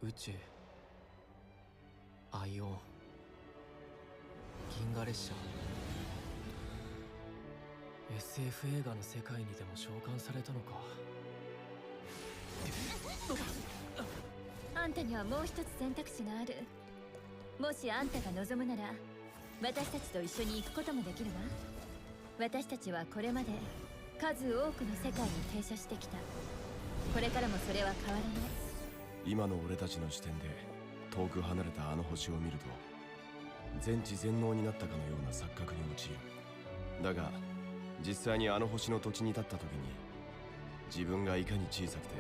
宇宙、アイオン、銀河列車。 SF 映画の世界にでも召喚されたのか。あんたにはもう一つ選択肢がある。もしあんたが望むなら私たちと一緒に行くこともできるわ。私たちはこれまで数多くの世界に停車してきた。これからもそれは変わらない。今の俺たちの視点で遠く離れたあの星を見ると全知全能になったかのような錯覚に陥る。だが実際にあの星の土地に立った時に自分がいかに小さくて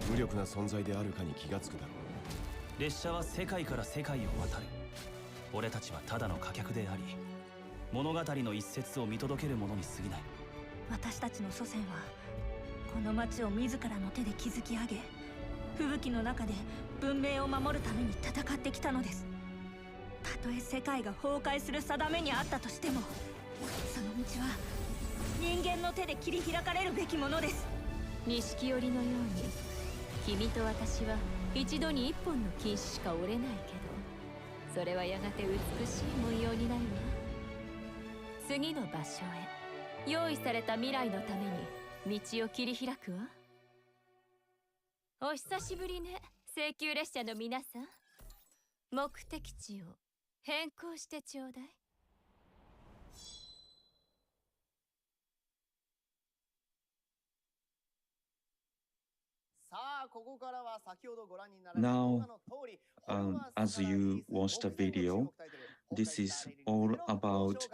無力な存在であるかに気がつくだろう。列車は世界から世界を渡る。俺たちはただの貨客であり物語の一節を見届けるものに過ぎない。私たちの祖先はこの町を自らの手で築き上げ、吹雪の中で文明を守るために戦ってきたのです。たとえ世界が崩壊する定めにあったとしても、その道は人間の手で切り開かれるべきものです。錦織のように君と私は一度に一本の金糸しか折れないけど、それはやがて美しい文様になるわ。次の場所へ用意された未来のために道を切り開くわ。お久しぶりね、請求列車の皆さん。目的地を変更してちょうだい。Now, as you watched the video, this is all about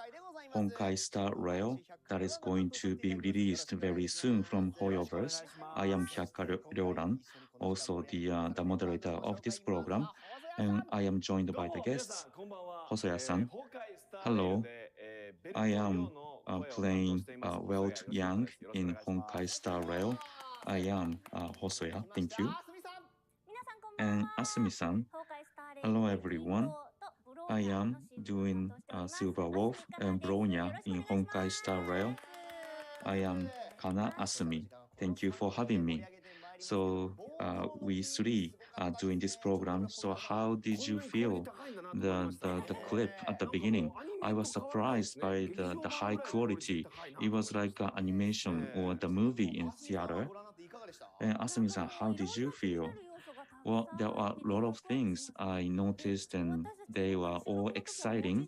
Honkai Star Rail that is going to be released very soon from Hoyoverse. I am Hyaka Ryoran, also the moderator of this program, and I am joined by the guests, Hosoya-san. Hello, I am playing Welt Yang in Honkai Star Rail. I am Hosoya, thank you. And Asumi-san, hello everyone. I am doing Silver Wolf and Bronya in Honkai Star Rail. I am Kana Asumi. Thank you for having me. So we three are doing this program. So how did you feel the clip at the beginning? I was surprised by the high quality. It was like an animation or the movie in theater. And Asumi-san, how did you feel? Well, there are a lot of things I noticed and they were all exciting.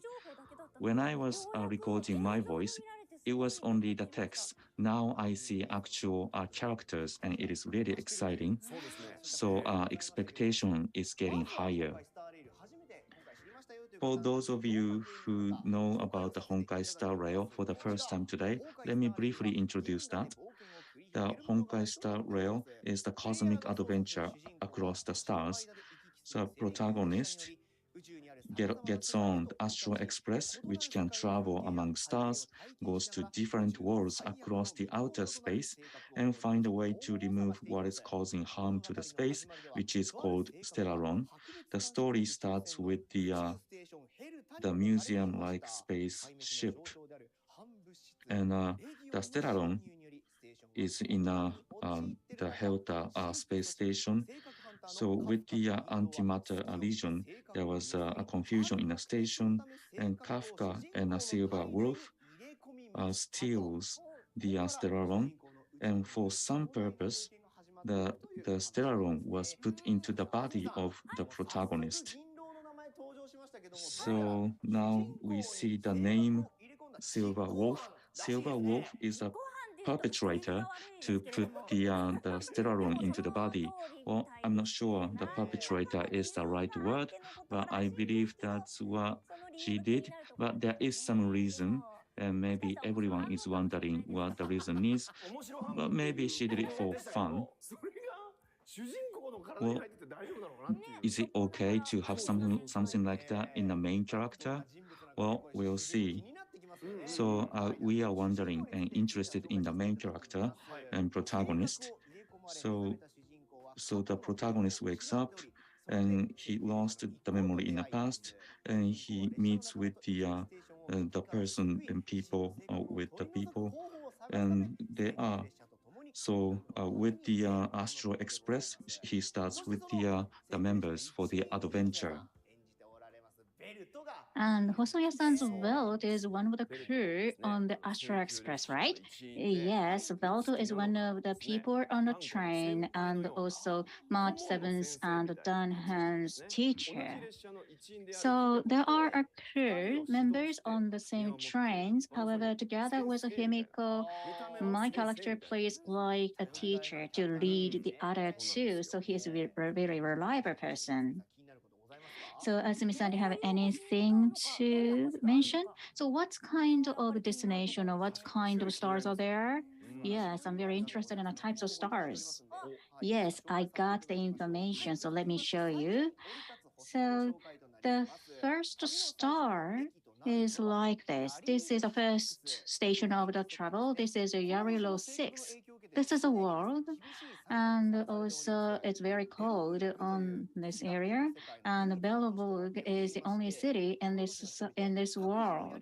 When I was recording my voice, it was only the text. Now I see actual characters and it is really exciting. So expectation is getting higher. For those of you who know about the Honkai Star Rail for the first time today, let me briefly introduce that. The Honkai Star Rail is the cosmic adventure across the stars. So protagonist gets on the Astral Express, which can travel among stars, goes to different worlds across the outer space, and find a way to remove what is causing harm to the space, which is called Stellaron. The story starts with the museum-like spaceship, and the Stellaron is in the Helta space station. So with the antimatter legion, there was a confusion in the station, and Kafka and a Silver Wolf steals the Stellaron, and for some purpose, the Stellaron was put into the body of the protagonist. So now we see the name Silver Wolf. Silver Wolf is a perpetrator to put the Stellaron into the body. Well, I'm not sure the perpetrator is the right word, but I believe that's what she did. But there is some reason, and maybe everyone is wondering what the reason is, but maybe she did it for fun. Well, is it okay to have something like that in the main character? Well, we'll see. So we are wondering and interested in the main character and protagonist. So the protagonist wakes up and he lost the memory in the past, and he meets with the person and people with the people, and they are So with the Astro Express, he starts with the members for the adventure. And Hosoya-san's Belt is one of the crew on the Astro Express, right? Yes, Belt is one of the people on the train and also March 7th and Dunham's teacher. So there are a crew members on the same trains. However, together with Himiko, my character plays like a teacher to lead the other two. So he is a very reliable person. So, Asumi-san, do you have anything to mention? So, what kind of destination or what kind of stars are there? Yes, I'm very interested in the types of stars. Yes, I got the information, so let me show you. So, the first star is like this. This is the first station of the travel. This is a Yarilo 6. This is a world, and also it's very cold on this area. And Bellevue is the only city in this world,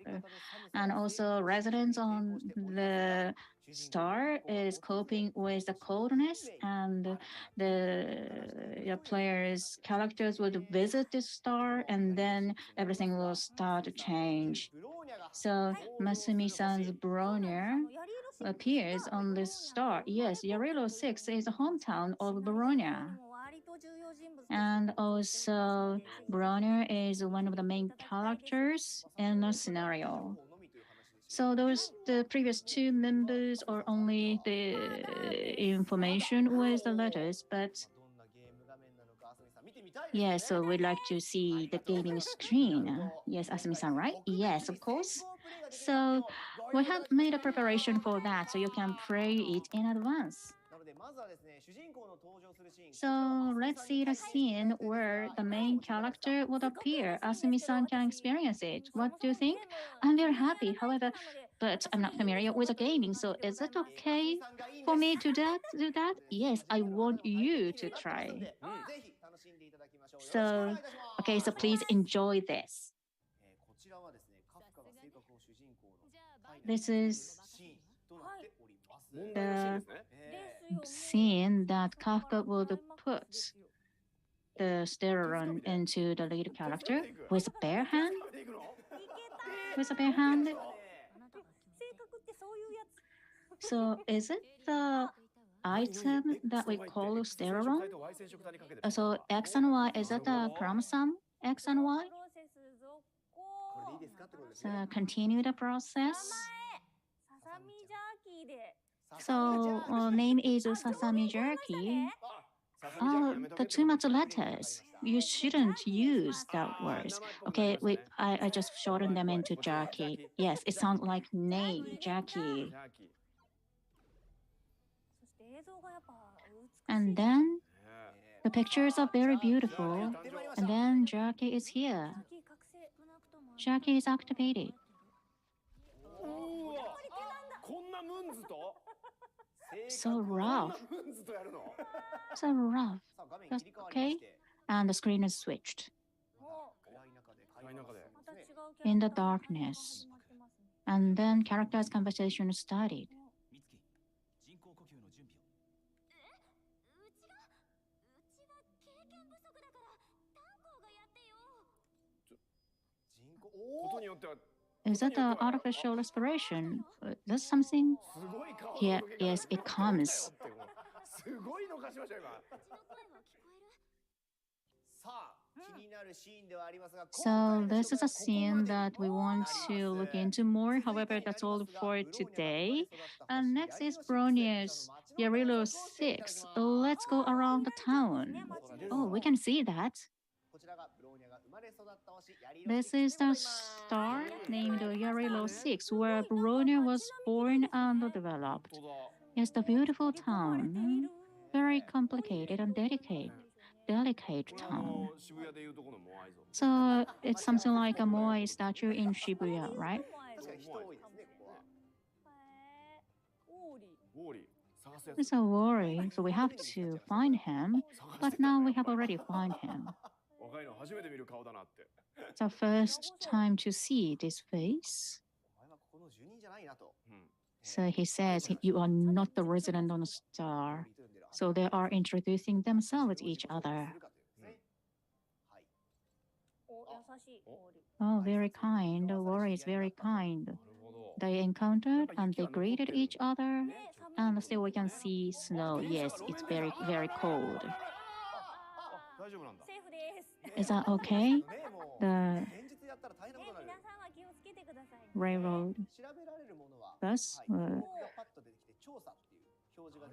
and also residents on the star is coping with the coldness, and the players' characters would visit this star, and then everything will start to change. So Masumi-san's Bronner appears on this star. Yes, Yarilo 6 is the hometown of Bronya. And also, Bronner is one of the main characters in the scenario. So those the previous two members are only the information with the letters, but yes, so we'd like to see the gaming screen. Yes, Asumi-san, right? Yes, of course. So we have made a preparation for that, so you can play it in advance. So let's see the scene where the main character would appear. Asumi-san can experience it. What do you think? I'm very happy. However, but I'm not familiar with the gaming, so is it okay for me to do that? Yes, I want you to try. So, okay, so please enjoy this. This is the scene that Kafka would put the Stereon into the lead character with a bare hand. With a bare hand. So is it the item that we call Stereon? So X and Y, is that the chromosome X and Y? So continue the process. So name is Sasami Jerky. The too much letters. You shouldn't use that words. Okay, I just shortened them into Jerky. Yes, it sounds like name, Jerky. And then the pictures are very beautiful. And then Jerky is here. Jerky is activated. So rough. So rough. That's okay. And the screen is switched. In the darkness. And then characters' conversation started. Is that an artificial respiration? That's something? Yeah, yes, it comes. So this is a scene that we want to look into more. However, that's all for today. And next is Bronius Yarilo 6. Let's go around the town. Oh, we can see that. This is the star named Yarilo 6, where Bronya was born and developed. It's the beautiful town, very complicated and delicate town. So it's something like a Moai statue in Shibuya, right? It's a worry, so we have to find him, but now we have already found him. It's our first time to see this face. So he says, you are not the resident on a star. So they are introducing themselves to each other. Oh, very kind. The warrior is very kind. They encountered and they greeted each other. And still we can see snow. Yes, it's very, very cold. Is that okay? The railroad bus.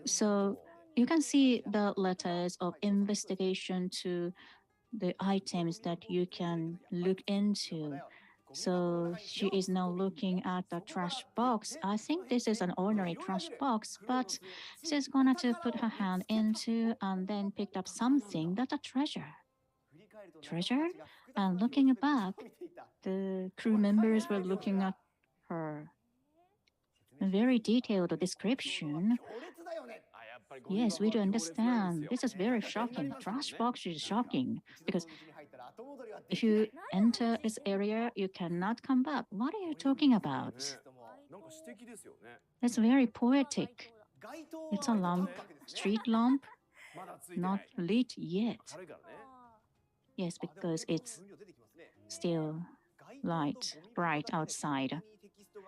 So you can see the letters of investigation to the items that you can look into. So she is now looking at the trash box. I think this is an ordinary trash box, but she's gonna to put her hand into and then picked up something that's a treasure. Treasure? And looking back, the crew members were looking at her. A very detailed description. Yes, we do understand. This is very shocking. Trash box is shocking because if you enter this area, you cannot come back. What are you talking about? It's very poetic. It's a lamp, street lamp, not lit yet. Yes, because it's still light, bright outside.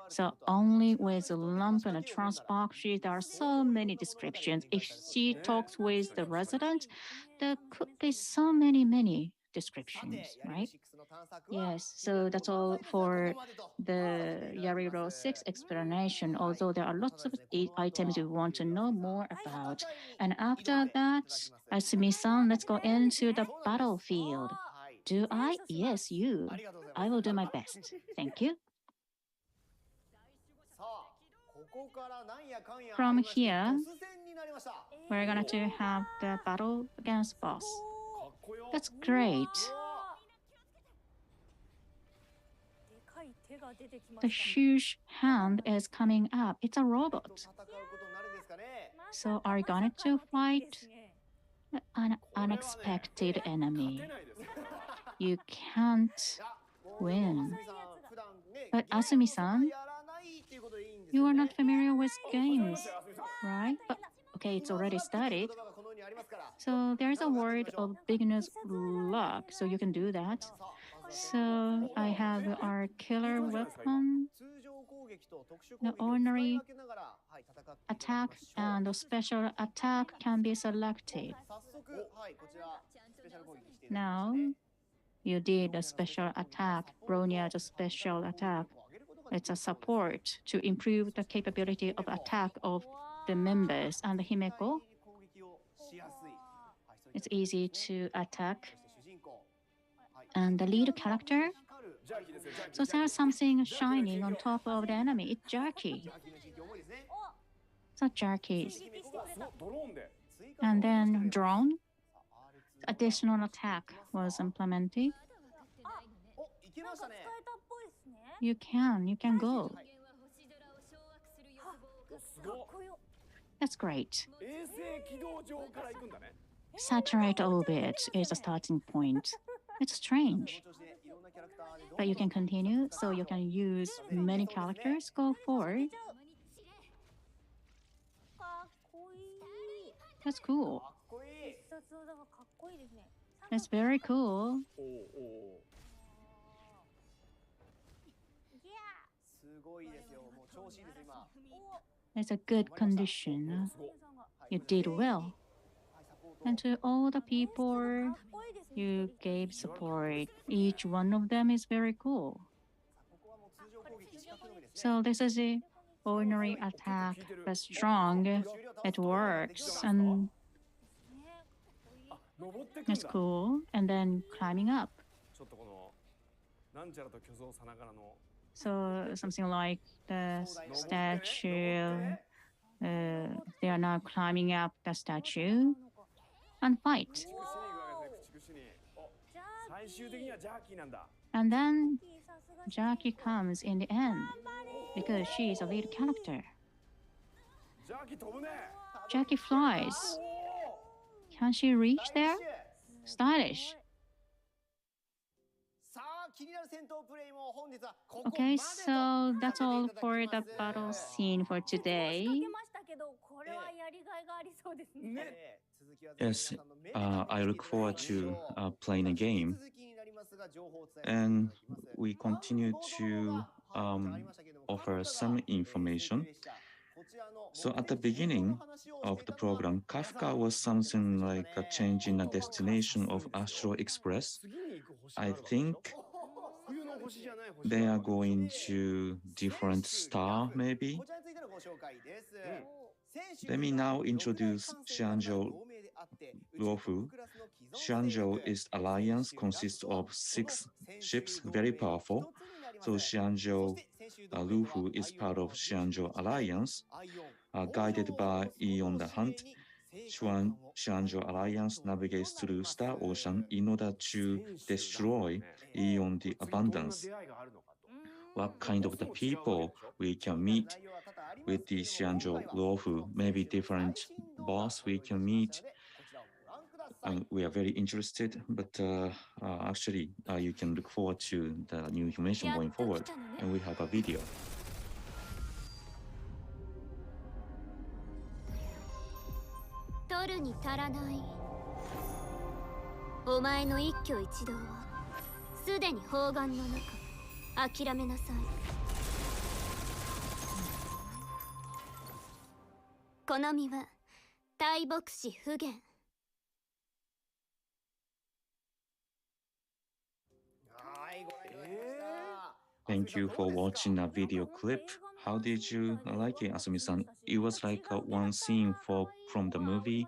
So only with a lamp and a trash box, there are so many descriptions. If she talks with the resident, there could be so many descriptions, right? Yes, so that's all for the Yariro 6 explanation, although there are lots of items we want to know more about. And after that, Asumi-san, let's go into the battlefield. Do I? Yes, you. I will do my best. Thank you. From here, we're going to have the battle against boss. That's great. The huge hand is coming up. It's a robot. So are you going to fight an unexpected enemy? You can't win. But Asumi-san, you are not familiar with games, right? But okay, it's already started. So there's a word of beginner's luck, so you can do that. So I have our killer weapon, the ordinary attack, and the special attack can be selected. Now, you did a special attack, Bronia's special attack. It's a support to improve the capability of attack of the members. And the Himeko, it's easy to attack. And the lead character, so there's something shining on top of the enemy. It's jerky. So jerky. And then drone, additional attack was implemented. You can go. That's great. Satellite orbit is a starting point. It's strange. But you can continue, so you can use many characters. Go forward. That's cool. That's very cool. It's a good condition. You did well. And to all the people you gave support, each one of them is very cool. So this is the ordinary attack, but strong. It works, and it's cool. And then climbing up. So something like the statue. They are now climbing up the statue and fight. And then Jackie comes in the end because she is a lead character. Jackie flies. Can she reach there? Stylish. Okay, so that's all for the battle scene for today. Yes, I look forward to playing a game, and we continue to offer some information. So at the beginning of the program, Kafka was something like a change in the destination of Astro Express. I think they are going to different star, maybe. Let me now introduce Xianzhou Luofu. Xianzhou is alliance consists of 6 ships, very powerful. So Xianzhou Luofu is part of Xianzhou alliance, guided by Eon the Hunt. Xianzhou alliance navigates through Star Ocean in order to destroy Eon the Abundance. What kind of the people we can meet with the Xianzhou Luofu, maybe different boss we can meet. We are very interested, but actually you can look forward to the new information going forward, and we have a video. Thank you for watching a video clip. How did you like it, Asumi-san? It was like one scene from the movie.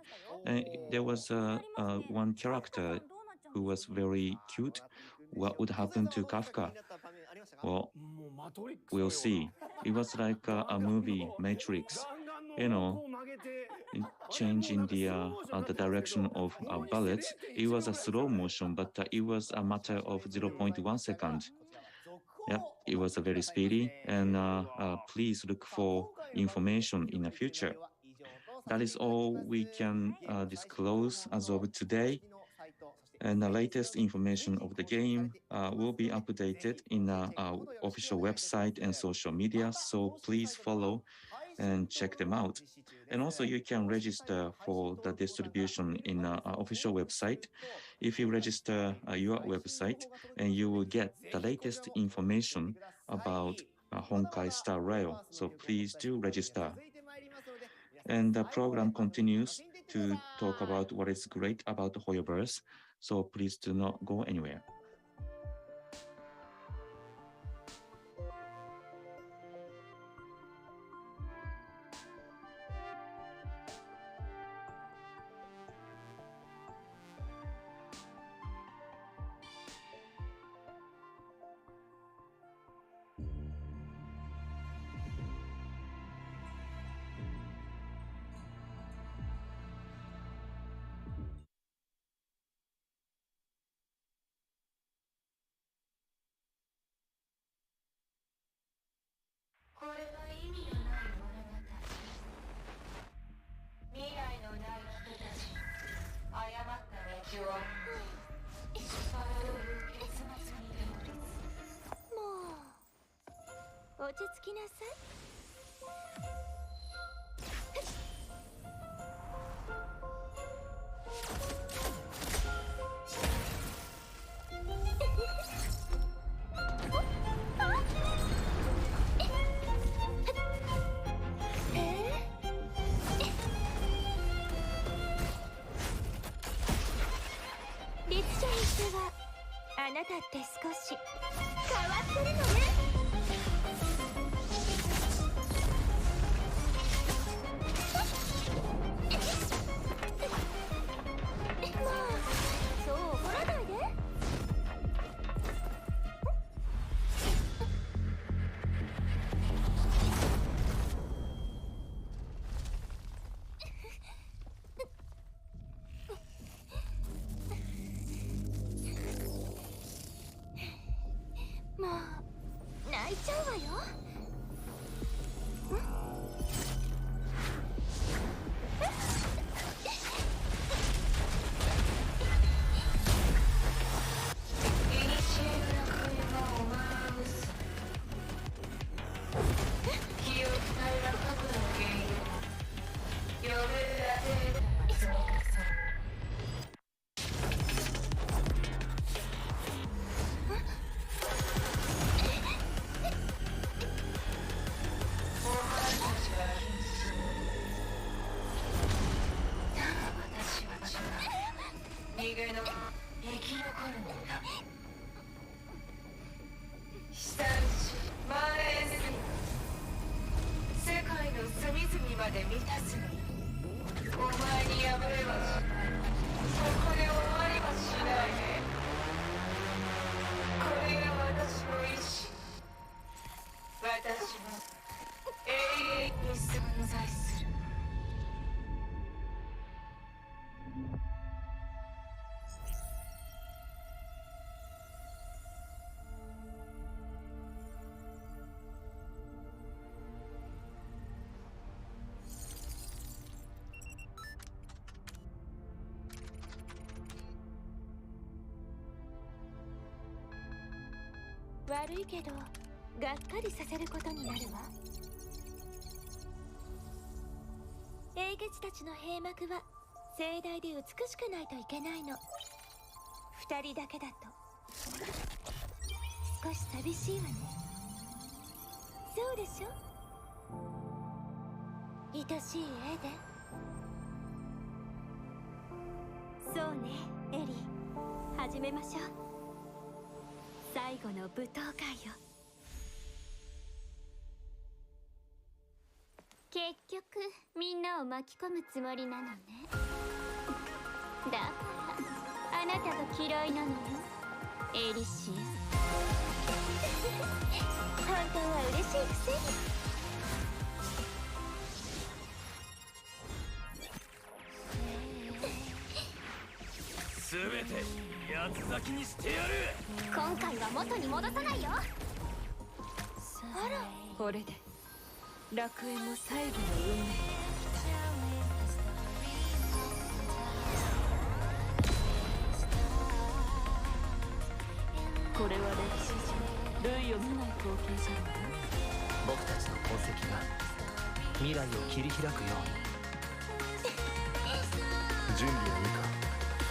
There was one character who was very cute. What would happen to Kafka? Well, we'll see. It was like a movie, Matrix. You know, changing the direction of bullets. It was a slow motion, but it was a matter of 0.1 second. Yeah, it was very speedy, and please look for information in the future. That is all we can disclose as of today. And the latest information of the game will be updated in our official website and social media, so please follow and check them out. And also you can register for the distribution in our official website. If you register your website, and you will get the latest information about Honkai Star Rail, so please do register. And the program continues to talk about what is great about the Hoyoverse, so please do not go anywhere. 悪いけど、がっかりさせることになるわ。英傑たちの閉幕は盛大で美しくないといけないの。二人だけだと少し寂しいわね。そうでしょ、愛しいエデン。そうね、エリー、始めましょう。最後の舞踏会よ。結局みんなを巻き込むつもりなのね。だからあなたが嫌いなのよ、エリシア。本当は嬉しいくせに。全て八つ咲きにしてやる。今回は元に戻さないよ。あら、これで楽園の最後の運命。これは歴史上類を見ない光景じゃろう。僕たちの功績が未来を切り開くように。準備はいいか、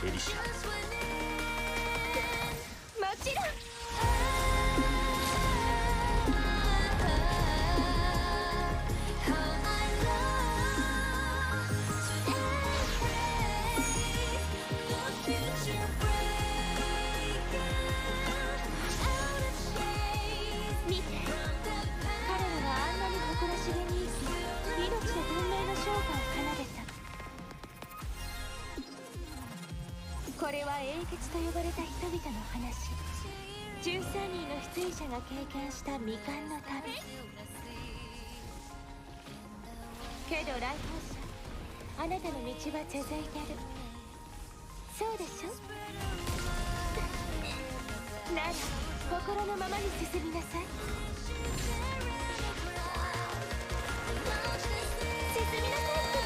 エリシア。もちろん。見て、彼らはあんなに誇らしげに命と文明の昇華を奏でた。これは英傑と呼ばれた人々の話。13人の出演者が経験した未完の旅。けど来訪者、あなたの道は続いてる。そうでしょ。なら心のままに進みなさい。進みなさいって。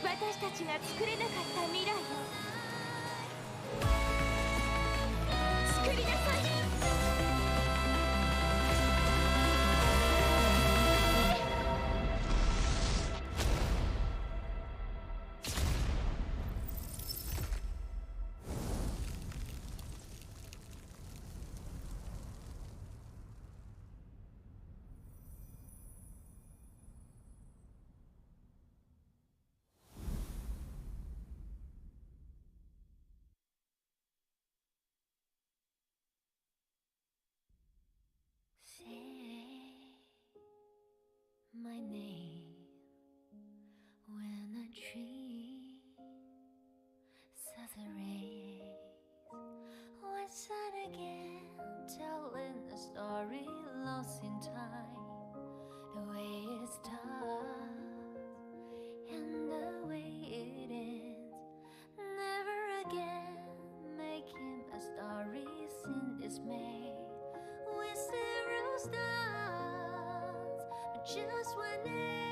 私たちが作れなかった未来を作りなさい。My name when a tree says a race once and again, telling a story lost in time, the way it starts and the way it ends, never again making a story sin dismay with zero stars, but just one end.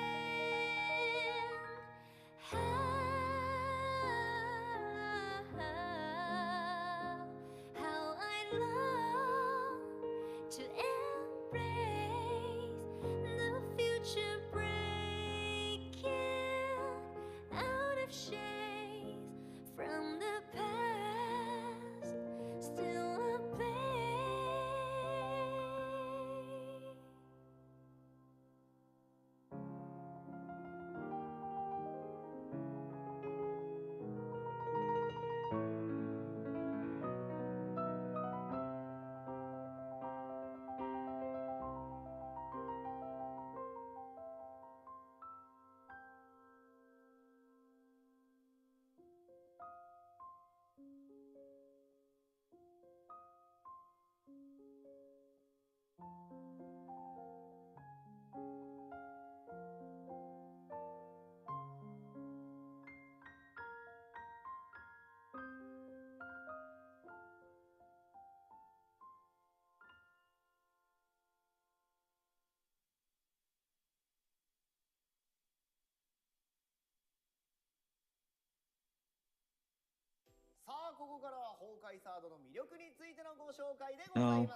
Now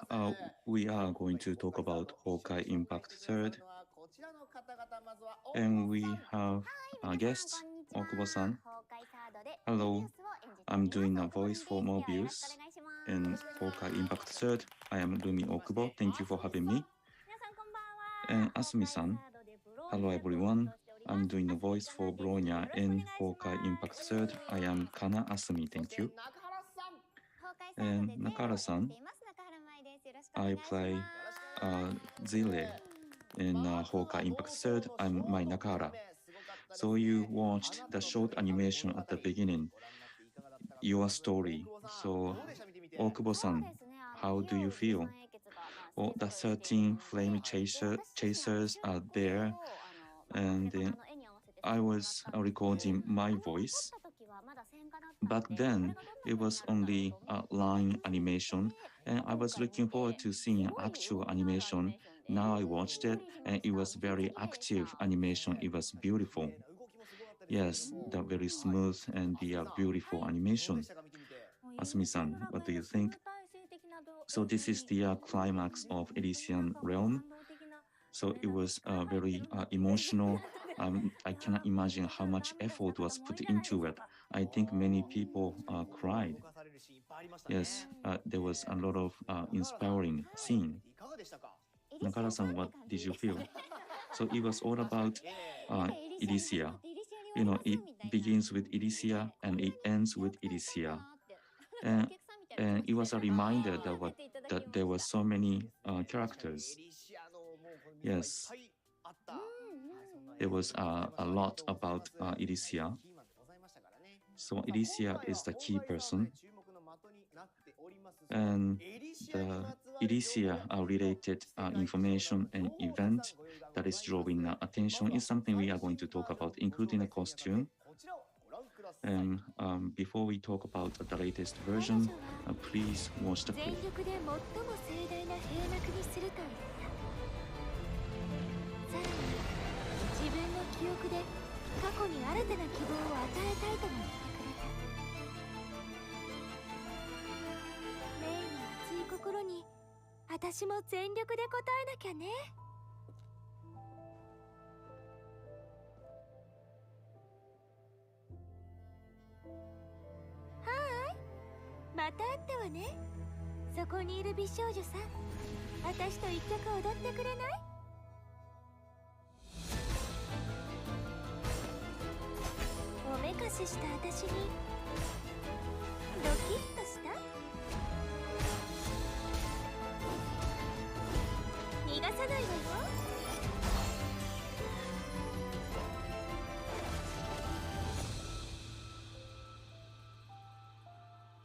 we are going to talk about Honkai Impact Third, and we have guests, Okubo-san. Hello, I'm doing a voice for Mobius in Honkai Impact Third. I am Rumi Okubo. Thank you for having me. And Asumi-san. Hello, everyone. I'm doing a voice for Bronya in Honkai Impact Third. I am Kana Asumi. Thank you. And Nakara-san, I play Zile in Honkai Impact Third. I'm Mai Nakara. So you watched the short animation at the beginning, your story. So Okubo-san, how do you feel? Well, the 13 flame chasers are there, and then I was recording my voice. Back then, it was only a line animation, and I was looking forward to seeing actual animation. Now I watched it, and it was very active animation. It was beautiful. Yes, the very smooth and the beautiful animation. Asumi-san, what do you think? So this is the climax of Elysian Realm. So it was very emotional. I cannot imagine how much effort was put into it. I think many people cried. Yes, there was a lot of inspiring scene. Nakara-san, what did you feel? So it was all about Elysia. You know, it begins with Elysia and it ends with Elysia. And it was a reminder that there were so many characters. Yes, there was a lot about Elysia. So Elysia is the key person. And the Elysia-related information and event that is drawing attention is something we are going to talk about, including a costume. And before we talk about the latest version, please watch the clip. 記憶で過去に新たな希望を与えたいとも言ってくれた。メイの熱い心に私も全力で応えなきゃね。はーい、また会ったわね。そこにいる美少女さん、私と一曲踊ってくれない？おめかしした私にドキッとした？逃がさないわよ。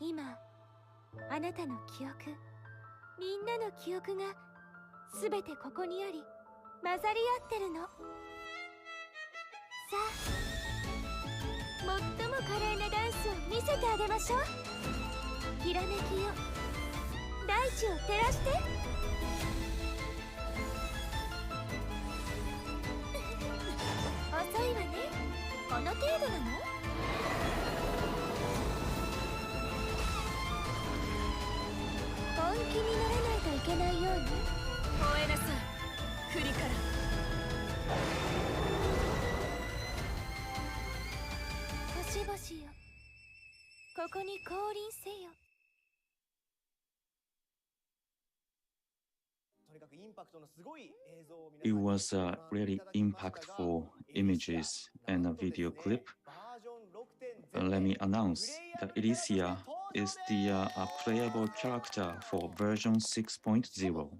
今あなたの記憶、みんなの記憶がすべてここにあり混ざり合ってるの。さあ、最も華麗なダンスを見せてあげましょう。ひらめきよ、大地を照らして。遅いわね。この程度なの？本気にならないといけないように。燃えなさい、栗から。星々よ、ここに降臨せよ。It was really impactful images and a video clip. Let me announce that Elysia is the playable character for version 6.0.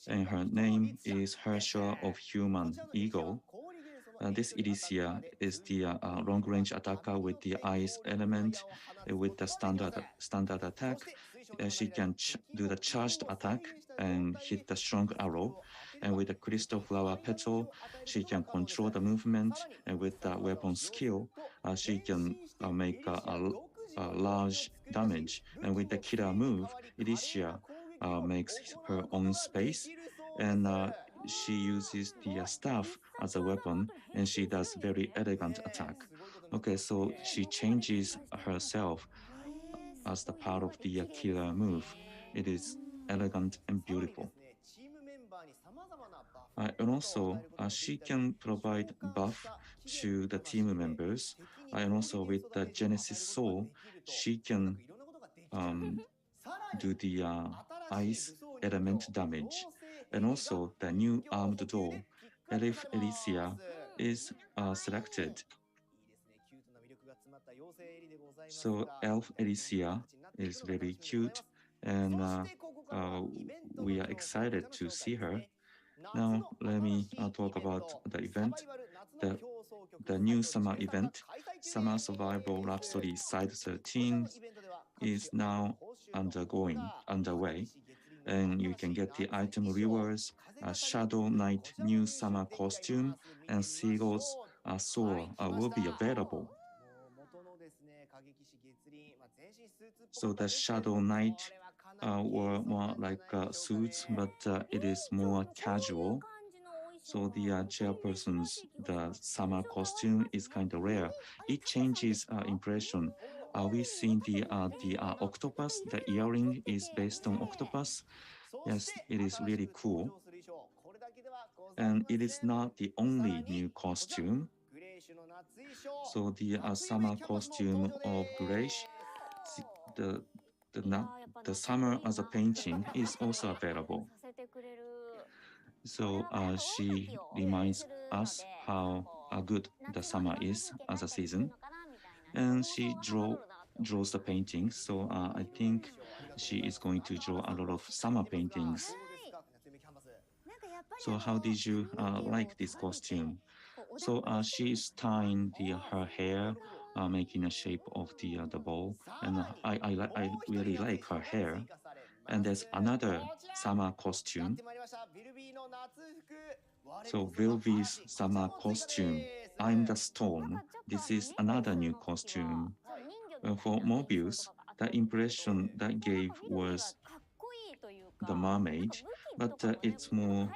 And her name is Herrscher of Human Eagle. This Elysia is the long-range attacker with the ice element with the standard attack. She can do the charged attack and hit the strong arrow. And with the crystal flower petal, she can control the movement. And with the weapon skill, she can make a large damage. And with the killer move, Elysia makes her own space. And she uses the staff as a weapon, and she does very elegant attack. Okay, so she changes herself as the part of the killer move. It is elegant and beautiful. And also, she can provide buff to the team members. And also with the Genesis Soul, she can do the ice element damage. And also the new armed doll, Elif Elysia, is selected. So Elf Elysia is very cute, and we are excited to see her. Now let me talk about the event. The new summer event, Summer Survival Rhapsody Side 13, is now underway. And you can get the item rewards, Shadow Knight new summer costume, and Seagull's sword will be available. So the Shadow Knight were more like suits, but it is more casual. So the the summer costume is kind of rare. It changes impression. We seen the octopus. The earring is based on octopus. Yes, it is really cool. And it is not the only new costume. So the summer costume of Grace, the summer as a painting is also available. So she reminds us how good the summer is as a season, and she draws the paintings. So I think she is going to draw a lot of summer paintings. So how did you like this costume? So she is tying her hair, making a shape of the ball, and I really like her hair. And there's another summer costume. So Vilvi's summer costume, I'm the Storm. This is another new costume. For Mobius, the impression that gave was the mermaid, but it's more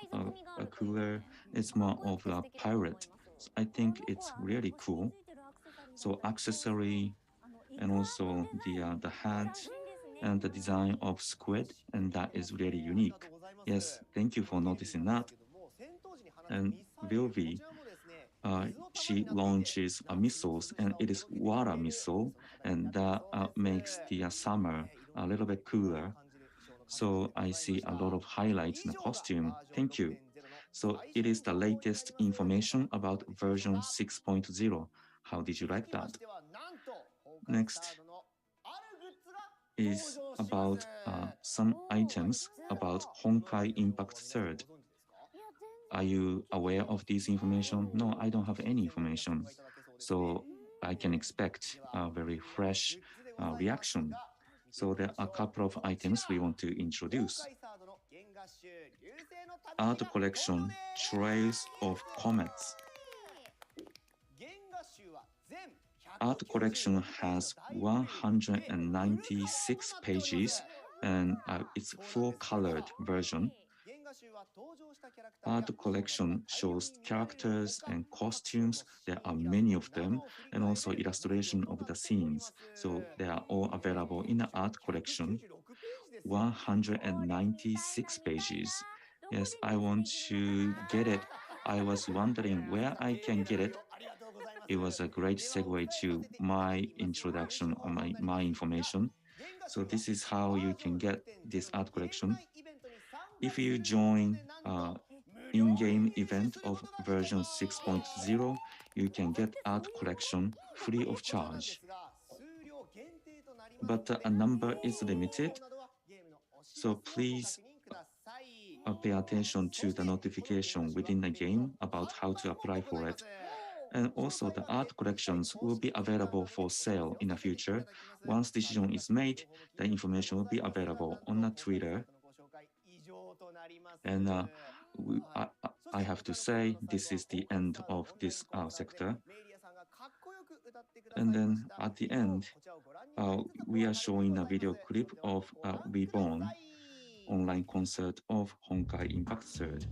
cooler. It's more of a pirate. So I think it's really cool. So accessory, and also the hat and the design of squid, and that is really unique. Yes, thank you for noticing that. And Vilvi, she launches missiles, and it is water missile, and that makes the summer a little bit cooler. So I see a lot of highlights in the costume. Thank you. So it is the latest information about version 6.0. How did you like that? Next is about some items about Honkai Impact 3rd. Are you aware of this information? No, I don't have any information. So I can expect a very fresh reaction. So there are a couple of items we want to introduce. Art collection, Trails of Comets. Art collection has 196 pages, and it's full-colored version. Art collection shows characters and costumes. There are many of them, and also illustration of the scenes. So they are all available in the art collection. 196 pages. Yes, I want to get it. I was wondering where I can get it. It was a great segue to my introduction or my information. So this is how you can get this art collection. If you join in-game event of version 6.0, you can get art collection free of charge. But a number is limited, so please pay attention to the notification within the game about how to apply for it. And also the art collections will be available for sale in the future. Once decision is made, the information will be available on the Twitter. And I have to say, this is the end of this sector. And then at the end, we are showing a video clip of Reborn online concert of Honkai Impact 3rd.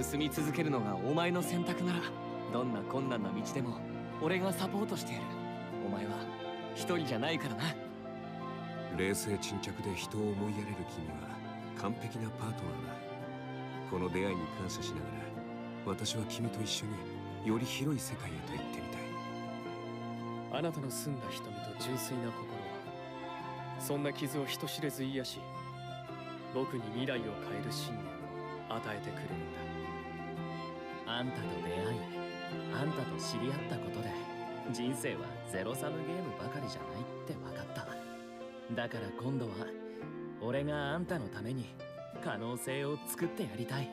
進み続けるのがお前の選択なら、どんな困難な道でも俺がサポートしてやる。お前は一人じゃないからな。冷静沈着で人を思いやれる君は完璧なパートナーだ。この出会いに感謝しながら、私は君と一緒により広い世界へと行ってみたい。あなたの澄んだ瞳と純粋な心は、そんな傷を人知れず癒し、僕に未来を変える信念を与えてくれるんだ。あんたと出会い、あんたと知り合ったことで、人生はゼロサムゲームばかりじゃないって分かった。だから今度は俺があんたのために可能性を作ってやりたい。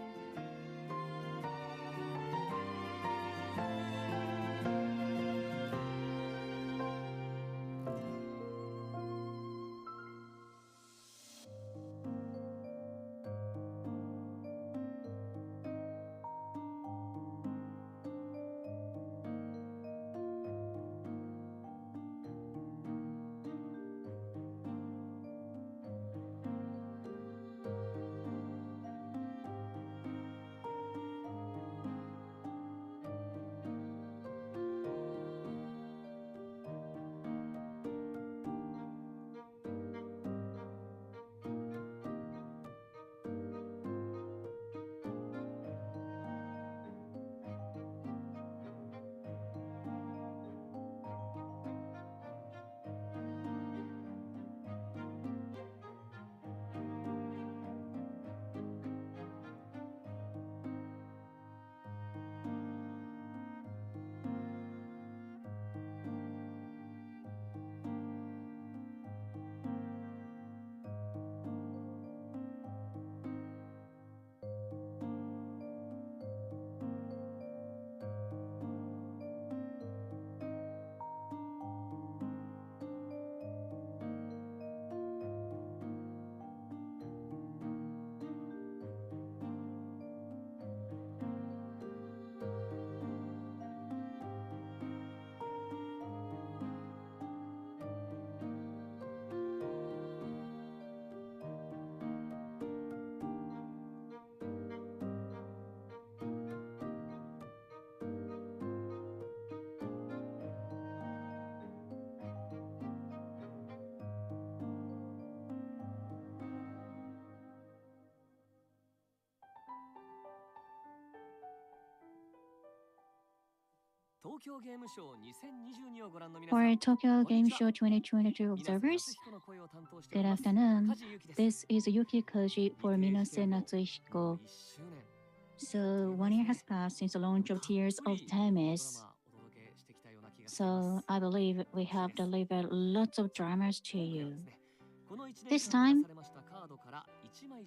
For Tokyo Game Show 2022 observers, good afternoon. This is Yuki Koji for Minase Natsuhiko. So 1 year has passed since the launch of Tears of Temis. So I believe we have delivered lots of dramas to you. This time,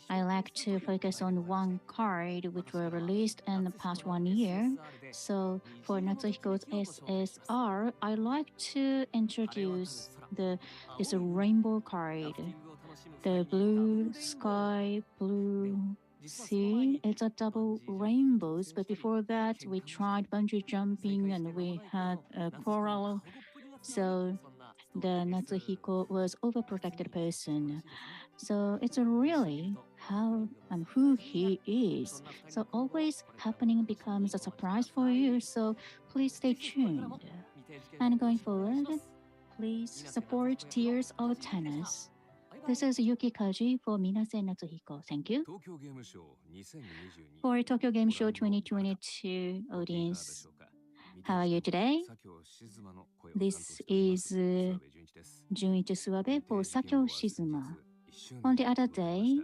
I like to focus on one card which were released in the past 1 year. So for Natsuhiko's SSR, I like to introduce this rainbow card. The blue sky, blue sea. It's a double rainbows, but before that we tried bungee jumping and we had a coral. So the Natsuhiko was overprotected person. So it's really how and who he is. So always happening becomes a surprise for you. So please stay tuned. And going forward, please support Tears of Tennis. This is Yuki Kaji for Minase Natsuhiko. Thank you. For Tokyo Game Show 2022 audience, how are you today? This is Junichi Suwabe for Sakyo Shizuma. On the other day,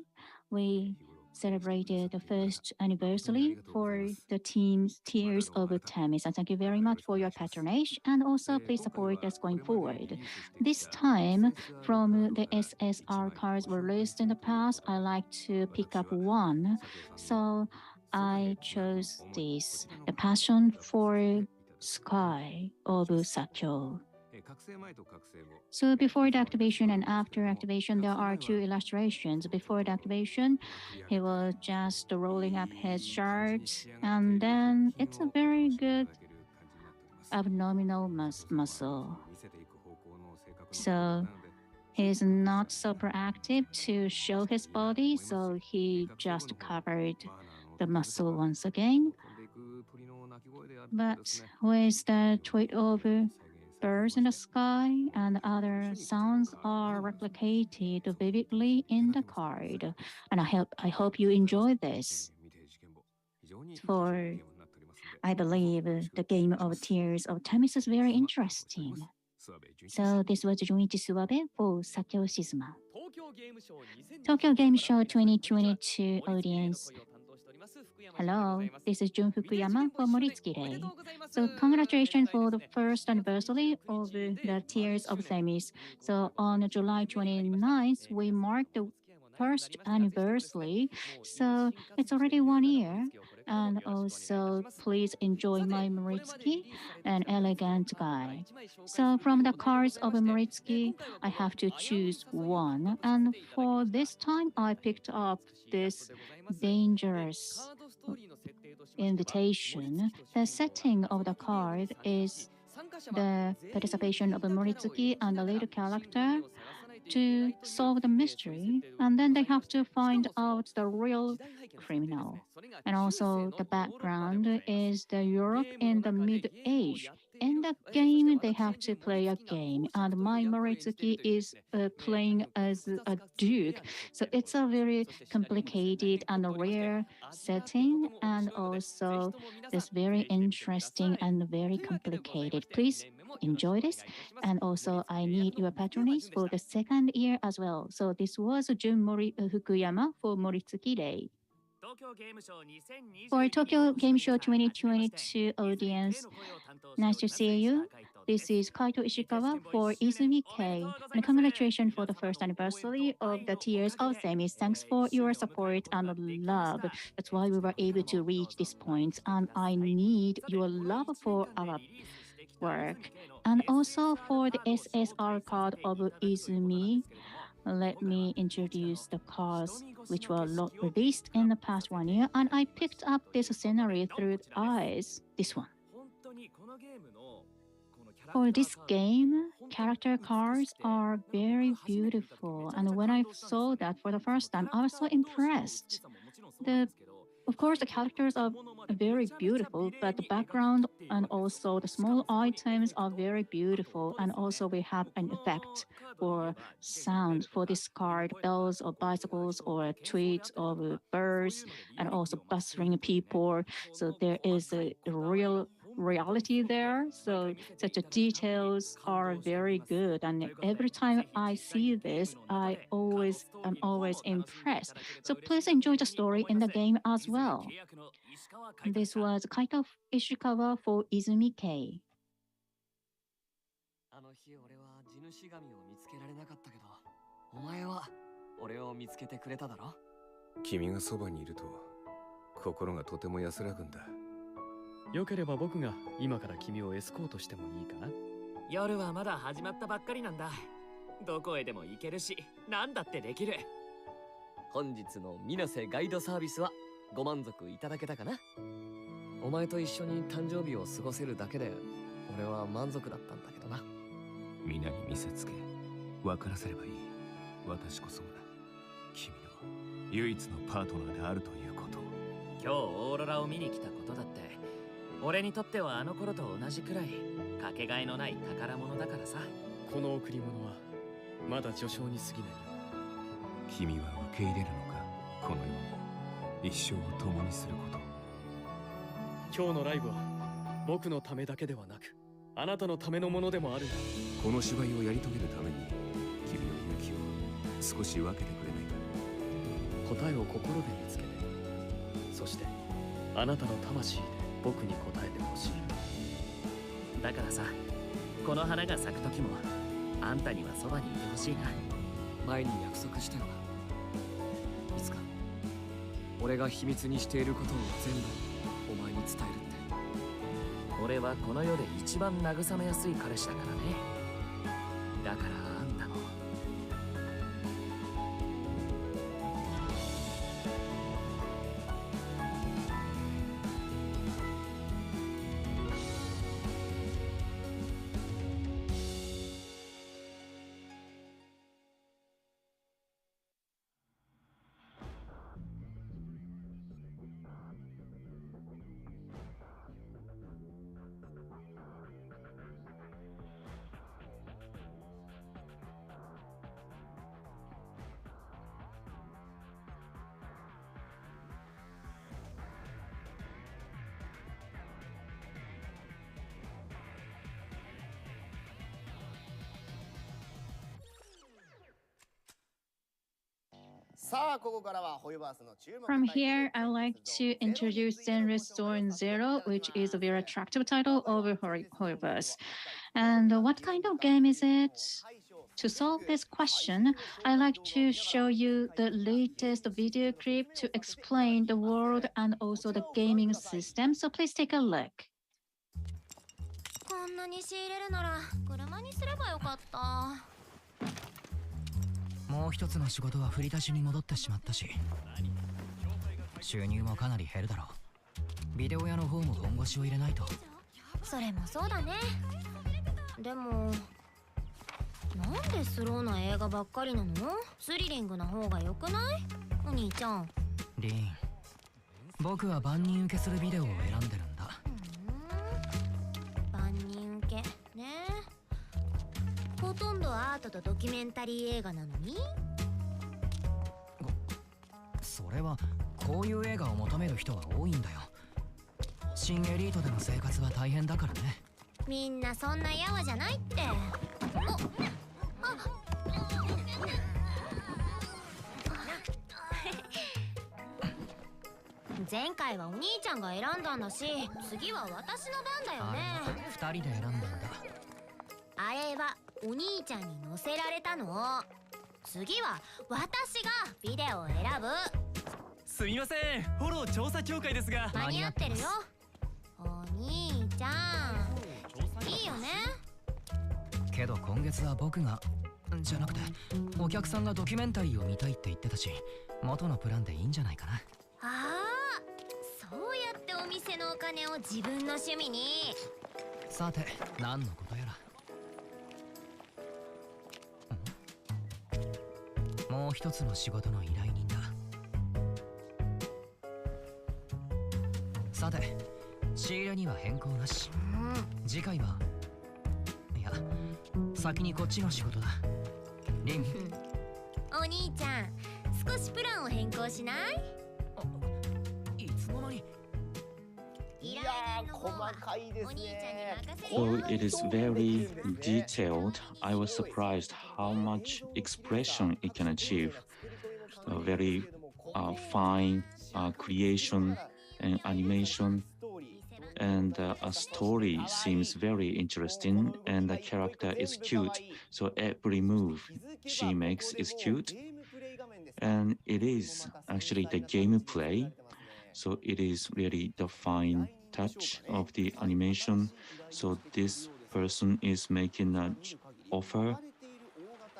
we celebrated the first anniversary for the team's Tears of Temis. And thank you very much for your patronage, and also please support us going forward. This time, from the SSR cards released in the past, I like to pick up one. So I chose this, The Passion for Sky of Sakyo. So before the activation and after activation, there are two illustrations. Before the activation, he was just rolling up his shirt, and then it's a very good abdominal muscle. So he's not so proactive to show his body, so he just covered the muscle once again. But with the tweet of birds in the sky and other sounds are replicated vividly in the card. And I hope you enjoy this. For I believe the game of Tears of Time is very interesting. So this was Junichi Suwabe for Sakyo Shizuma. Tokyo Game Show 2022 audience. Hello, this is Jun Fukuyama for Moritsuki Day. So congratulations for the first anniversary of the Tears of Themis. So on July 29th, we marked the first anniversary. So it's already 1 year. And also, please enjoy my Moritsuki, an elegant guy. So from the cards of Moritsuki, I have to choose one. And for this time, I picked up this dangerous invitation. The setting of the card is the participation of Moritsuki and the lead character to solve the mystery, and then they have to find out the real criminal. And also the background is the Europe in the mid-age. In the game, they have to play a game, and my Moritsuki is playing as a duke. So it's a very complicated and rare setting, and also this very interesting and very complicated. Please enjoy this. And also, I need your patronage for the second year as well. So this was Jun Fukuyama for Moritsuki Day. For Tokyo Game Show 2022 audience, nice to see you. This is Kaito Ishikawa for Izumi K. And congratulations for the first anniversary of the Tears of Themis. Thanks for your support and love. That's why we were able to reach this point. And I need your love for our work. And also for the SSR card of Izumi, let me introduce the cards which were released in the past 1 year. And I picked up this scenery through eyes, this one. For this game, character cards are very beautiful. And when I saw that for the first time, I was so impressed. Of course, the characters are very beautiful, but the background and also the small items are very beautiful. And also we have an effect or sound for this card, bells or bicycles or tweets of birds and also bustling people. So there is a real reality there. So such a details are very good. And every time I see this, I'm always impressed. So please enjoy the story in the game as well. This was Kaito Ishikawa for Izumi K. あの日俺は地主神を見つけられなかったけど、お前は俺を見つけてくれただろ。君がそばにいると心がとても安らぐんだ。よければ僕が今から君をエスコートしてもいいかな。夜はまだ始まったばっかりなんだ。どこへでも行けるし、何だってできる。本日の水瀬ガイドサービスはご満足いただけたかな。お前と一緒に誕生日を過ごせるだけで俺は満足だったんだけどな。皆に見せつけ分からせればいい。私こそが君の唯一のパートナーであるということを。今日オーロラを見に来たことだって俺にとってはあの頃と同じくらいかけがえのない宝物だからさ。この贈り物はまだ序章に過ぎないよ。君は受け入れるのか、このように一生を共にすること。今日のライブは僕のためだけではなくあなたのためのものでもあるんだ。この芝居をやり遂げるために君の勇気を少し分けてくれないか。答えを心で見つけて、そしてあなたの魂で僕に答えてほしい。だからさ、この花が咲く時もあんたにはそばにいてほしいな。前に約束したよな。いつか俺が秘密にしていることを全部お前に伝えるって。俺はこの世で一番慰めやすい彼氏だからね。だからあんたの From here, I would like to introduce Zenris Zone Zero, which is a very attractive title of Hoyoverse. And what kind of game is it? To solve this question, I'd like to show you the latest video clip to explain the world and also the gaming system. So please take a look. こんなに仕入れるなら車にすればよかった。もう一つの仕事は振り出しに戻ってしまったし、収入もかなり減るだろう。ビデオ屋の方も本腰を入れないと。それもそうだね。でもなんでスローな映画ばっかりなの？スリリングな方がよくない？お兄ちゃん。リン、僕は万人受けするビデオを選んでるんだ。万人受けね。ほとんどアートとドキュメンタリー映画なのに。それはこういう映画を求める人は多いんだよ。新エリートでの生活は大変だからね。みんなそんなやわじゃないって。前回はお兄ちゃんが選んだんだし、次は私の番だよね。二人で選んだんだ。あれはお兄ちゃんに乗せられたの。次は私がビデオを選ぶ。すみません、フォロー調査協会ですが。間に合ってるよ。お兄ちゃんいいよね。けど今月は僕がじゃなくてお客さんがドキュメンタリーを見たいって言ってたし、元のプランでいいんじゃないかな。ああ、そうやってお店のお金を自分の趣味に。さて何のことやら。もう一つの仕事の依頼人だ。さて仕入れには変更なし。次回はいや先にこっちの仕事だ。リンお兄ちゃん少しプランを変更しない？いつの間に。いやー細かいですね。 So it is very detailed. I was surprised how much expression it can achieve. A very fine creation and animation, and a story seems very interesting, and the character is cute. So every move she makes is cute, and it is actually the gameplay. So it is really the fine touch of the animation. So this person is making an offer.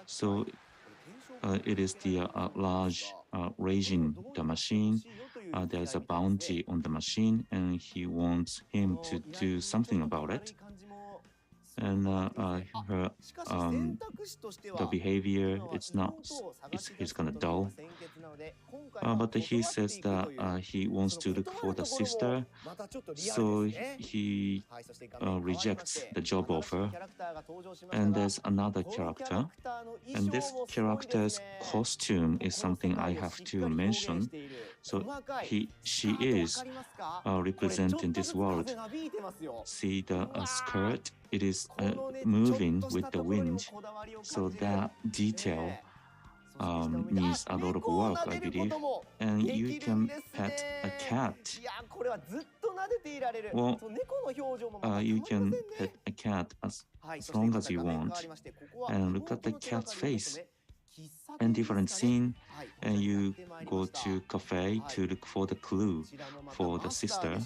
So it is the large raising the machine. There's a bounty on the machine, and he wants him to do something about it. And her the behavior, he's kind of dull. But he says that he wants to look for the sister, so he rejects the job offer. And there's another character, and this character's costume is something I have to mention. So she is representing this world. See the skirt, it is moving with the wind, so that detail needs a lot of work, I believe. And you can pet a cat. Well, you can pet a cat as long as you want, and look at the cat's face. And different scene, and you go to cafe to look for the clue for the sister.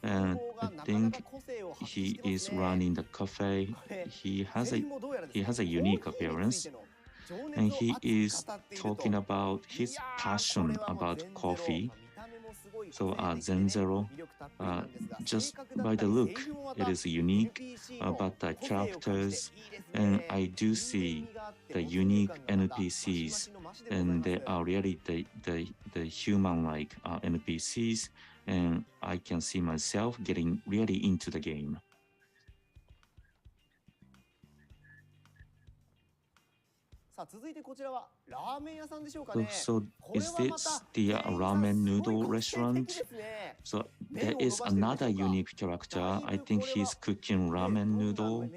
And I think he is running the cafe. He has a unique appearance, and he is talking about his passion about coffee. So Zenzero, just by the look, it is unique, but the characters, and I do see the unique NPCs, and they are really the human-like NPCs, and I can see myself getting really into the game. So is this the ramen noodle restaurant? So there is another unique character. I think he's cooking ramen noodle.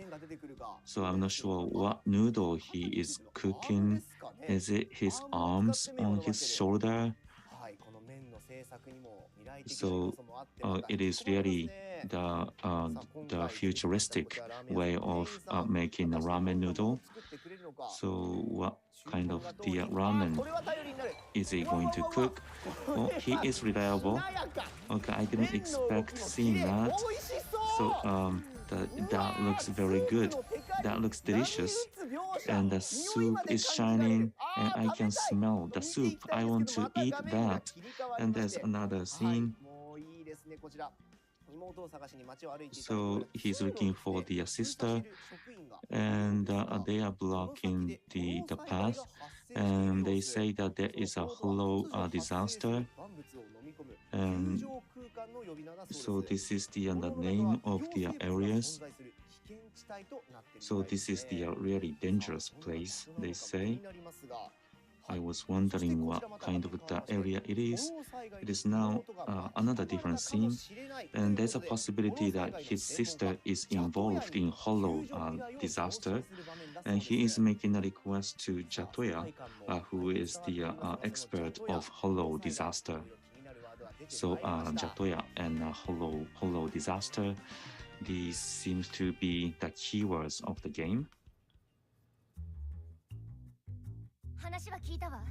So I'm not sure what noodle he is cooking. Is it his arms on his shoulder? So it is really the futuristic way of making a ramen noodle. So what kind of the ramen is he going to cook? Well, he is reliable. Okay, I didn't expect seeing that. So that looks very good. That looks delicious. And the soup is shining, and I can smell the soup. I want to eat that. And there's another scene. So he's looking for the sister, and they are blocking the path, and they say that there is a hollow disaster. And so this is the name of the areas. So this is the really dangerous place, they say. I was wondering what kind of the area it is. It is now another different scene, and there's a possibility that his sister is involved in hollow disaster, and he is making a request to Jatoya, who is the expert of hollow disaster. So Jatoya and hollow disaster, these seems to be the keywords of the game. 話は聞いたわ。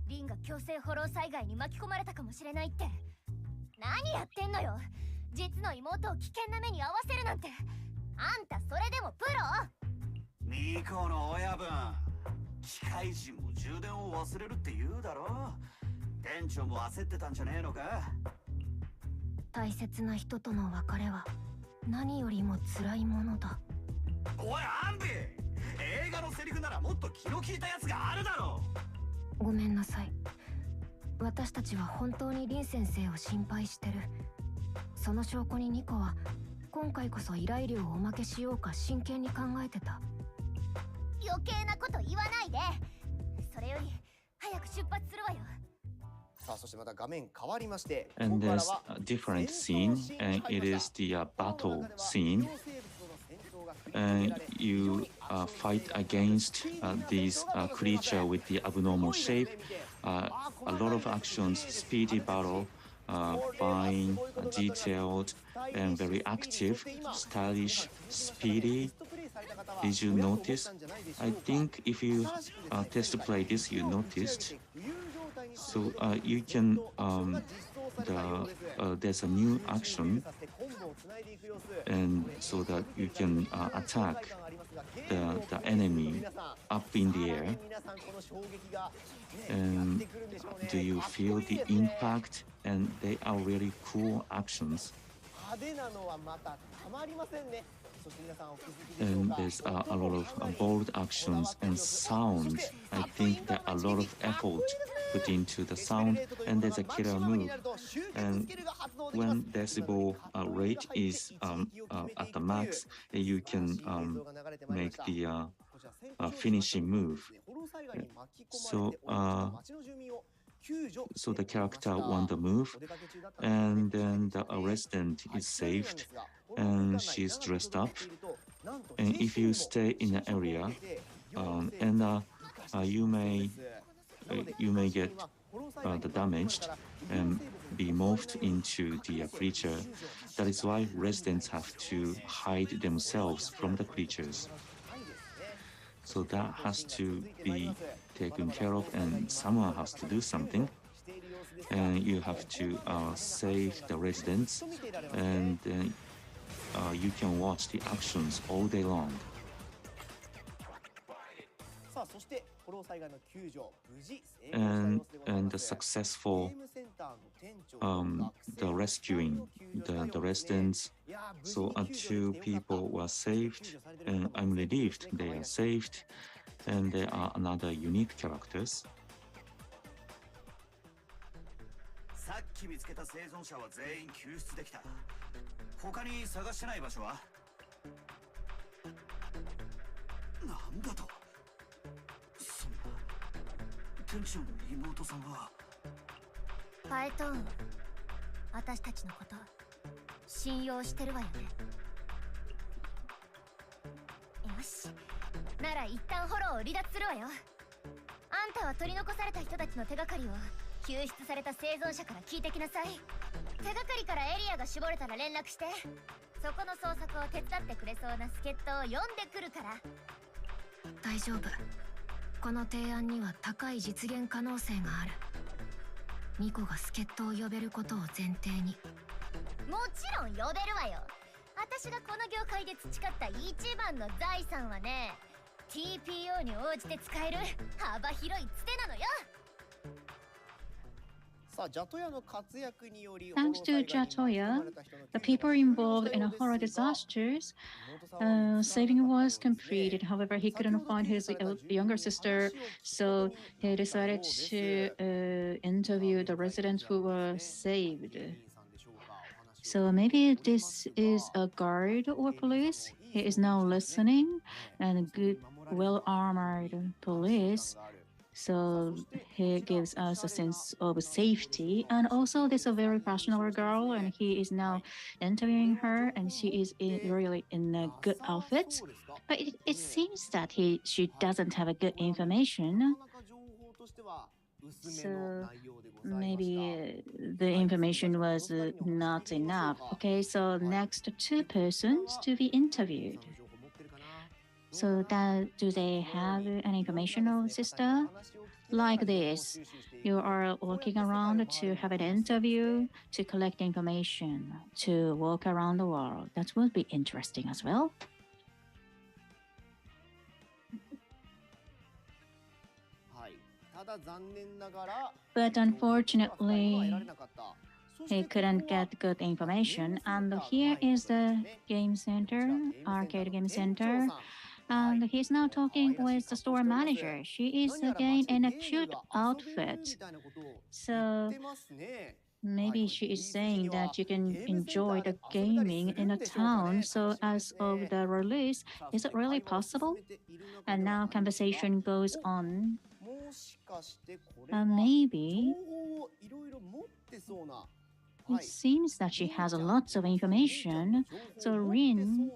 リンが強制フォロー災害に巻き込まれたかもしれないって。何やってんのよ。実の妹を危険な目に遭わせるなんて。あんたそれでもプロ？ニコの親分。機械人も充電を忘れるって言うだろ。店長も焦ってたんじゃねえのか。大切な人との別れは何よりも辛いものだ。おいアンビ！映画のセリフならもっと気の利いたやつがあるだろう。ごめんなさい。私たちは本当に林先生を心配してる。その証拠にニコは今回こそ依頼料をおまけしようか真剣に考えてた。余計なこと言わないで。それより早く出発するわよ。さあそしてまた画面変わりまして。And there's a different scene, and it is the battle scene. And you fight against this creature with the abnormal shape. A lot of actions, speedy battle, fine, detailed, and very active, stylish, speedy. Did you notice? I think if you test play this, you noticed. So you can, there's a new action, and so that you can attack the enemy up in the air. And do you feel the impact? And they are really cool actions. And there's a lot of bold actions and sound. I think there are a lot of effort put into the sound, and there's a killer move. And when decibel rate is at the max, you can make the finishing move. So the character won the move, and then the resident is saved, and she's dressed up. And if you stay in the area, you may get the damaged and be morphed into the creature. That is why residents have to hide themselves from the creatures. So that has to be taken care of, and someone has to do something. And you have to save the residents, and you can watch the actions all day long. And the successful the rescuing the residents. So 2 people were saved, and I'm relieved they are saved, and there are another unique characters. さっき見つけた生存者は全員救出できた。他に探してない場所は？なんだと？そんな店長の妹さんが。パエトーン、私たちのこと信用してるわよね。よし、なら一旦フォローを離脱するわよ。あんたは取り残された人たちの手がかりを救出された生存者から聞いてきなさい。手がかりからエリアが絞れたら連絡して、そこの捜索を手伝ってくれそうな助っ人を呼んでくるから。大丈夫。この提案には高い実現可能性がある。ミコが助っ人を呼べることを前提に。もちろん呼べるわよ。私がこの業界で培った一番の財産はね、TPO に応じて使える幅広いつてなのよ。Thanks to Jatoya, the people involved in horror disasters, saving was completed. However, he couldn't find his younger sister, so he decided to interview the residents who were saved. So maybe this is a guard or police. He is now listening, and a good, well-armored police. So he gives us a sense of safety. And also, this is a very fashionable girl, and he is now interviewing her, and she is really in a good outfit. But it seems that she doesn't have a good information. So maybe the information was not enough. Okay, so next 2 persons to be interviewed. So do they have an informational system? Like this, you are walking around to have an interview, to collect information, to walk around the world. That would be interesting as well. But unfortunately, he couldn't get good information. And here is the game center, arcade game center. And he's now talking with the store manager. She is again in a cute outfit. So maybe she is saying that you can enjoy the gaming in a town. So as of the release, is it really possible? And now conversation goes on. Maybe it seems that she has lots of information. So Rin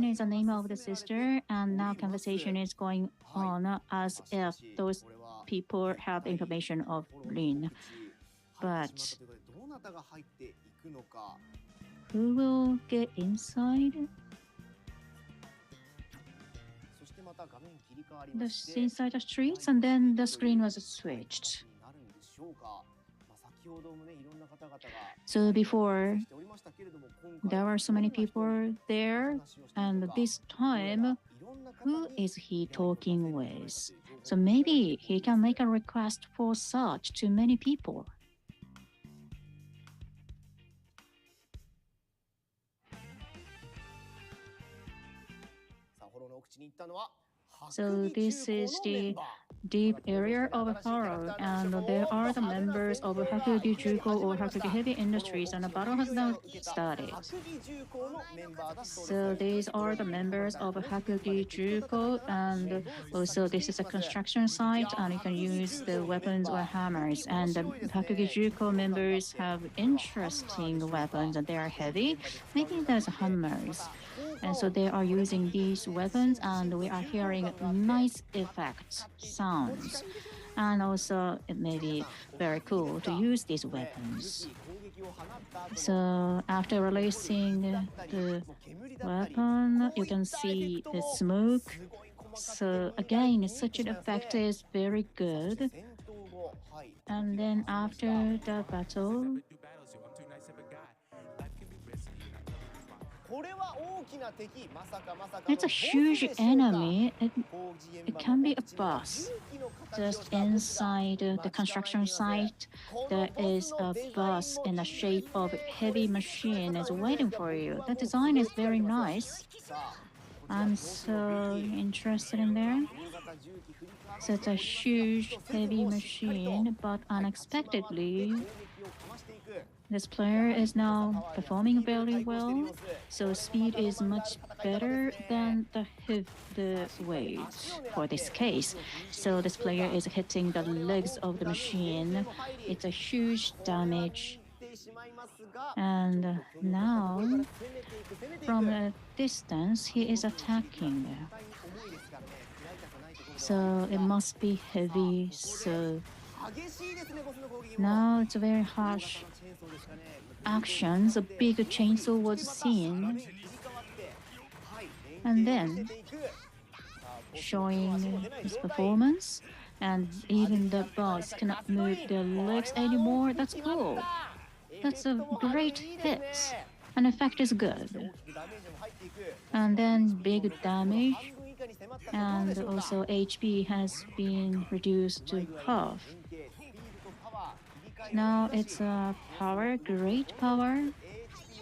is the name of the sister, and now conversation is going on as if those people have information of Rin. But who will get inside? Inside the streets, and then the screen was switched. So before, there were so many people there, and this time, who is he talking with? So maybe he can make a request for such to many people. So this is the deep area of horror, and there are the members of Hakugi Juko or Hakugi Heavy Industries, and the battle has now started. So these are the members of Hakugi Juko, and also this is a construction site, and you can use the weapons or hammers. And the Hakugi Juko members have interesting weapons, and they are heavy. Maybe there's hammers. And so they are using these weapons, and we are hearing nice effects, sounds. And also, it may be very cool to use these weapons. So after releasing the weapon, you can see the smoke. So again, such an effect is very good. And then after the battle, it's a huge enemy. It can be a boss. Just inside the construction site, there is a boss in the shape of a heavy machine is waiting for you. The design is very nice. I'm so interested in there. So it's a huge heavy machine, but unexpectedly, this player is now performing very well, so speed is much better than the weight for this case. So this player is hitting the legs of the machine. It's a huge damage. And now, from a distance, he is attacking. So it must be heavy. So now it's very harsh actions. A big chainsaw was seen. And then showing his performance, and even the boss cannot move their legs anymore. That's cool. That's a great hit. And effect is good. And then big damage, and also HP has been reduced to half. Now it's a power, great power,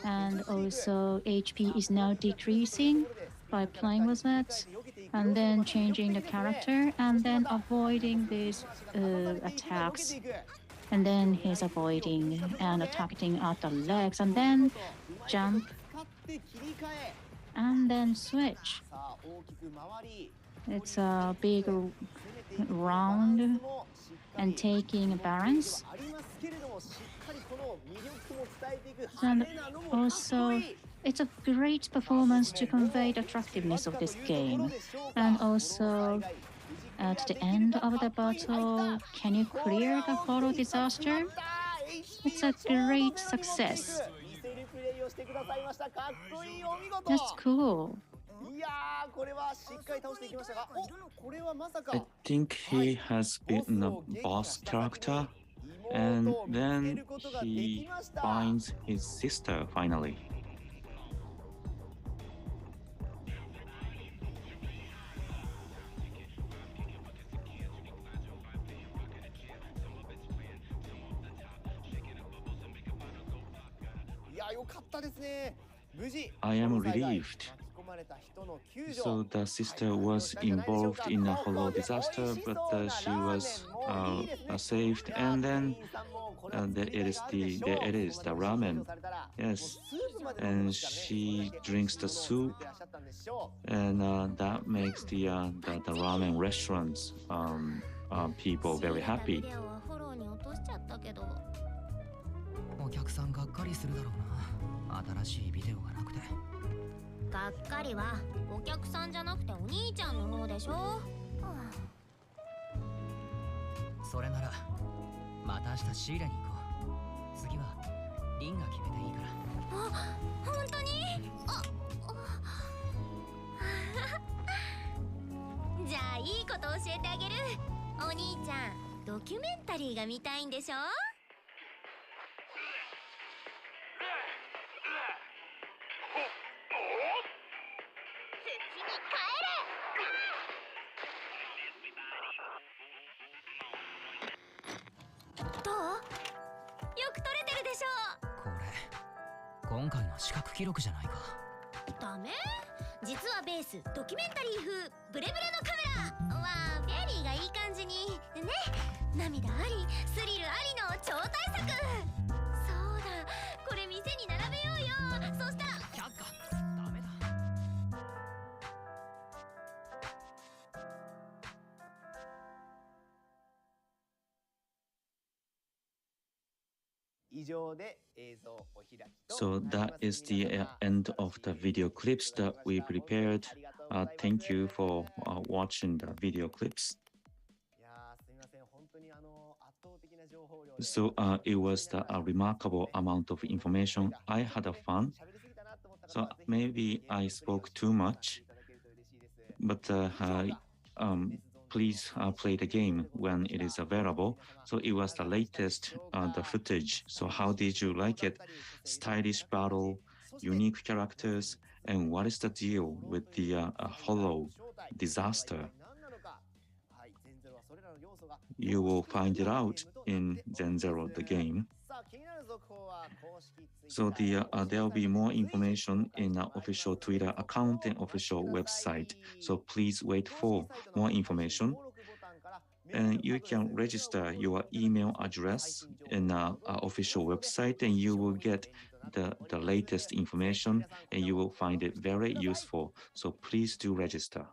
and also HP is now decreasing by playing with it, and then changing the character, and then avoiding these attacks. And then he's avoiding and attacking at the legs, and then jump, and then switch. It's a big round and taking a balance. And also, it's a great performance to convey the attractiveness of this game. And also, at the end of the battle, can you clear the hollow disaster? It's a great success. That's cool. I think he has been a boss character, and then he finds his sister finally. I am relieved. So the sister was involved in a hollow disaster, but she was saved, and then there it is the ramen. Yes, and she drinks the soup, and that makes the ramen restaurants people very happy. お客さんがっかりするだろうな。新しいビデオがなくて。がっかりはお客さんじゃなくてお兄ちゃんの方でしょ。それならまた明日シーラに行こう。次はリンが決めていいから。あ、本当に？じゃあいいこと教えてあげる。お兄ちゃん、ドキュメンタリーが見たいんでしょ？今回の視覚記録じゃないか。ダメ？実はベースドキュメンタリー風ブレブレのカメラはベリーがいい感じにね。涙ありスリルありの超大作。そうだ、これ店に並べようよ。そしたら却下。ダメだ。So that is the end of the video clips that we prepared. Thank you for watching the video clips. So it was a remarkable amount of information. I had a fun. So maybe I spoke too much, but please play the game when it is available. So it was the latest the footage. So how did you like it? Stylish battle, unique characters, and what is the deal with the hollow disaster? You will find it out in Zen Zero, the game. So there will be more information in the official Twitter account and official website. So please wait for more information. And you can register your email address in our official website, and you will get the latest information, and you will find it very useful. So please do register.